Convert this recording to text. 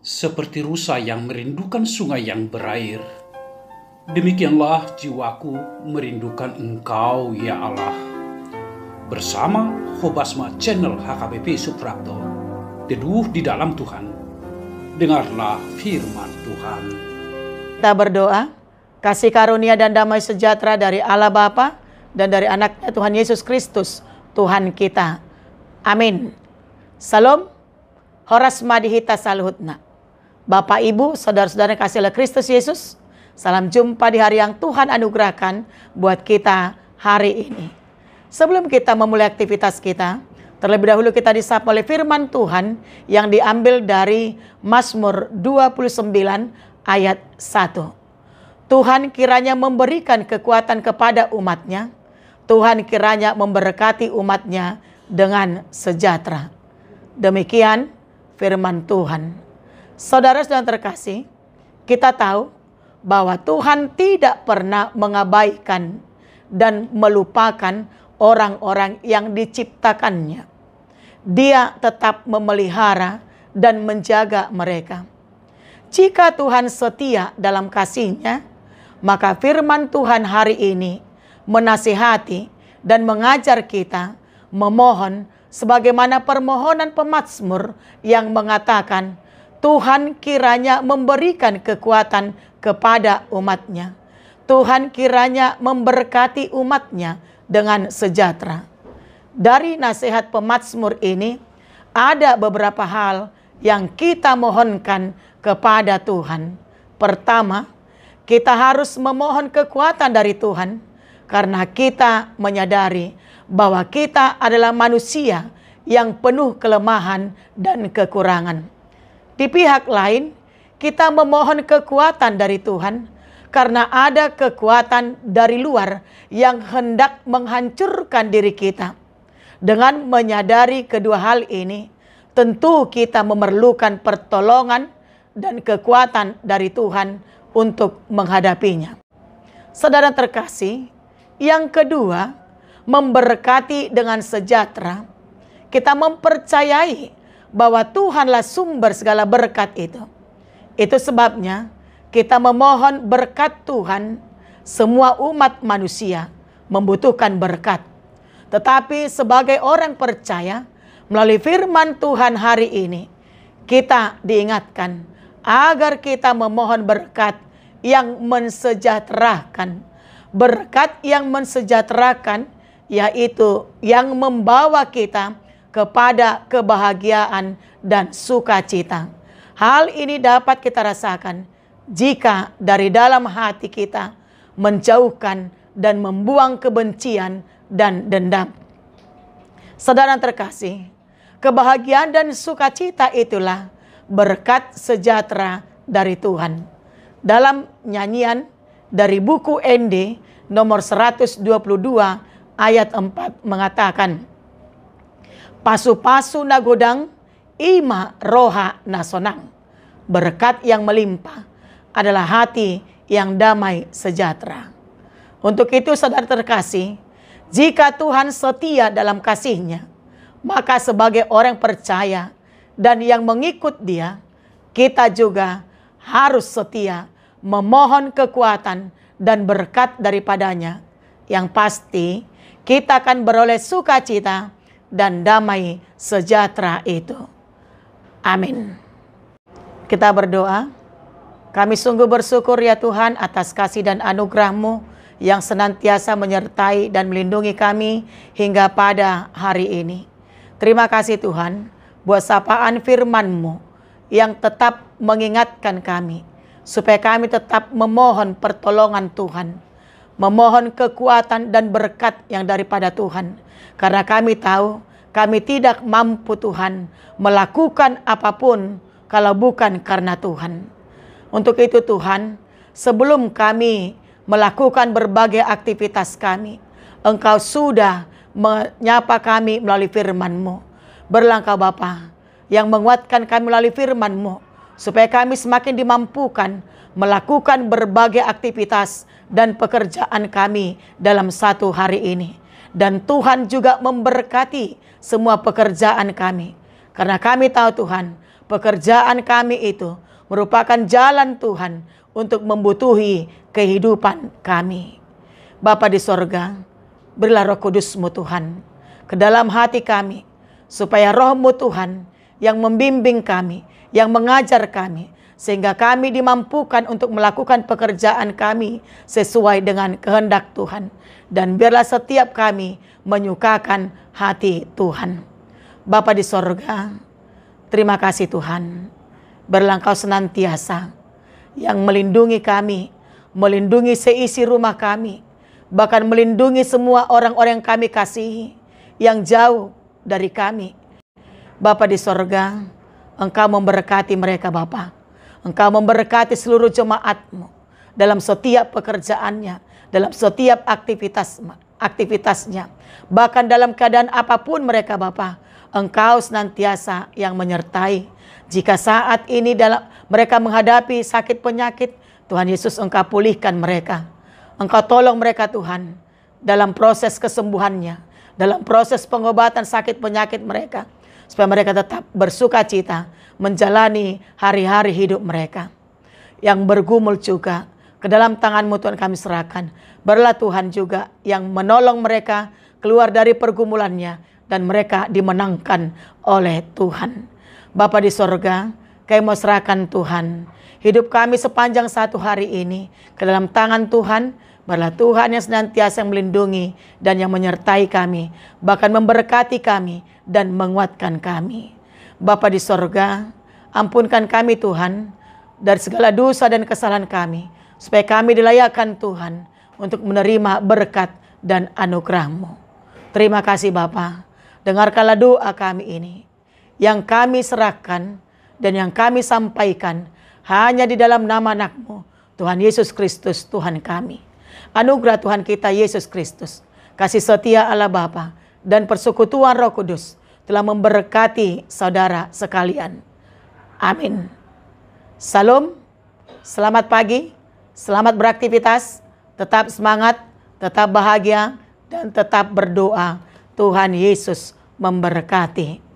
Seperti rusa yang merindukan sungai yang berair, demikianlah jiwaku merindukan Engkau, ya Allah. Bersama Hobasma Channel HKBP Suprapto, teduh di dalam Tuhan. Dengarlah firman Tuhan. Kita berdoa, kasih karunia dan damai sejahtera dari Allah Bapa dan dari anaknya Tuhan Yesus Kristus, Tuhan kita. Amin. Salam, horas madihita saluhutna. Bapak, Ibu, saudara-saudara kasih oleh Kristus Yesus, salam jumpa di hari yang Tuhan anugerahkan buat kita hari ini. Sebelum kita memulai aktivitas kita, terlebih dahulu kita disapa oleh firman Tuhan yang diambil dari Mazmur 29 ayat 1. Tuhan kiranya memberikan kekuatan kepada umatnya, Tuhan kiranya memberkati umatnya dengan sejahtera. Demikian firman Tuhan. Saudara-saudara terkasih, kita tahu bahwa Tuhan tidak pernah mengabaikan dan melupakan orang-orang yang diciptakannya. Dia tetap memelihara dan menjaga mereka. Jika Tuhan setia dalam kasih-Nya, maka firman Tuhan hari ini menasihati dan mengajar kita memohon sebagaimana permohonan pemazmur yang mengatakan, Tuhan kiranya memberikan kekuatan kepada umatnya. Tuhan kiranya memberkati umatnya dengan sejahtera. Dari nasihat pemazmur ini, ada beberapa hal yang kita mohonkan kepada Tuhan. Pertama, kita harus memohon kekuatan dari Tuhan karena kita menyadari bahwa kita adalah manusia yang penuh kelemahan dan kekurangan. Di pihak lain, kita memohon kekuatan dari Tuhan karena ada kekuatan dari luar yang hendak menghancurkan diri kita. Dengan menyadari kedua hal ini, tentu kita memerlukan pertolongan dan kekuatan dari Tuhan untuk menghadapinya. Saudara terkasih, yang kedua, memberkati dengan sejahtera. Kita mempercayai bahwa Tuhanlah sumber segala berkat itu. Itu sebabnya kita memohon berkat Tuhan. Semua umat manusia membutuhkan berkat. Tetapi sebagai orang percaya, melalui firman Tuhan hari ini, kita diingatkan agar kita memohon berkat yang mensejahterakan. Berkat yang mensejahterakan, yaitu yang membawa kita kepada kebahagiaan dan sukacita. Hal ini dapat kita rasakan jika dari dalam hati kita menjauhkan dan membuang kebencian dan dendam. Saudara terkasih, kebahagiaan dan sukacita itulah berkat sejahtera dari Tuhan. Dalam nyanyian dari buku ND nomor 122 ayat 4 mengatakan, pasu-pasu nagodang ima roha nasonang. Berkat yang melimpah adalah hati yang damai sejahtera. Untuk itu saudara terkasih, jika Tuhan setia dalam kasih-Nya, maka sebagai orang percaya dan yang mengikut Dia, kita juga harus setia memohon kekuatan dan berkat daripadanya. Yang pasti kita akan beroleh sukacita dan damai sejahtera itu. Amin. Kita berdoa. Kami sungguh bersyukur ya Tuhan atas kasih dan anugerah-Mu yang senantiasa menyertai dan melindungi kami hingga pada hari ini. Terima kasih Tuhan buat sapaan firman-Mu yang tetap mengingatkan kami supaya kami tetap memohon pertolongan Tuhan, memohon kekuatan dan berkat yang daripada Tuhan. Karena kami tahu kami tidak mampu Tuhan melakukan apapun kalau bukan karena Tuhan. Untuk itu Tuhan, sebelum kami melakukan berbagai aktivitas kami, Engkau sudah menyapa kami melalui firman-Mu. Berlangkah Bapa yang menguatkan kami melalui firman-Mu, supaya kami semakin dimampukan melakukan berbagai aktivitas dan pekerjaan kami dalam satu hari ini. Dan Tuhan juga memberkati semua pekerjaan kami. Karena kami tahu Tuhan, pekerjaan kami itu merupakan jalan Tuhan untuk membutuhi kehidupan kami. Bapa di sorga, berilah Roh Kudus-Mu Tuhan ke dalam hati kami, supaya Roh-Mu Tuhan yang membimbing kami, yang mengajar kami, sehingga kami dimampukan untuk melakukan pekerjaan kami sesuai dengan kehendak Tuhan. Dan biarlah setiap kami menyukakan hati Tuhan. Bapa di sorga, terima kasih Tuhan. Biarlah Engkau senantiasa yang melindungi kami, melindungi seisi rumah kami, bahkan melindungi semua orang-orang yang kami kasihi, yang jauh dari kami. Bapa di sorga, Engkau memberkati mereka Bapa. Engkau memberkati seluruh jemaat-Mu dalam setiap pekerjaannya, dalam setiap aktivitasnya. Bahkan dalam keadaan apapun mereka Bapa, Engkau senantiasa yang menyertai. Jika saat ini mereka menghadapi sakit penyakit, Tuhan Yesus Engkau pulihkan mereka. Engkau tolong mereka Tuhan dalam proses kesembuhannya, dalam proses pengobatan sakit penyakit mereka, supaya mereka tetap bersuka cita menjalani hari-hari hidup mereka. Yang bergumul juga ke dalam tangan-Mu Tuhan kami serahkan. Biarlah Tuhan juga yang menolong mereka keluar dari pergumulannya, dan mereka dimenangkan oleh Tuhan. Bapa di sorga, kami mau serahkan Tuhan hidup kami sepanjang satu hari ini ke dalam tangan Tuhan. Biarlah Tuhan yang senantiasa melindungi dan yang menyertai kami, bahkan memberkati kami dan menguatkan kami. Bapa di sorga, ampunkan kami Tuhan dari segala dosa dan kesalahan kami, supaya kami dilayakkan Tuhan untuk menerima berkat dan anugerah-Mu. Terima kasih Bapa. Dengarkanlah doa kami ini, yang kami serahkan dan yang kami sampaikan hanya di dalam nama anak-Mu, Tuhan Yesus Kristus Tuhan kami. Anugerah Tuhan kita Yesus Kristus, kasih setia Allah Bapa, dan persekutuan Roh Kudus telah memberkati saudara sekalian. Amin. Salam, selamat pagi, selamat beraktivitas, tetap semangat, tetap bahagia, dan tetap berdoa. Tuhan Yesus memberkati.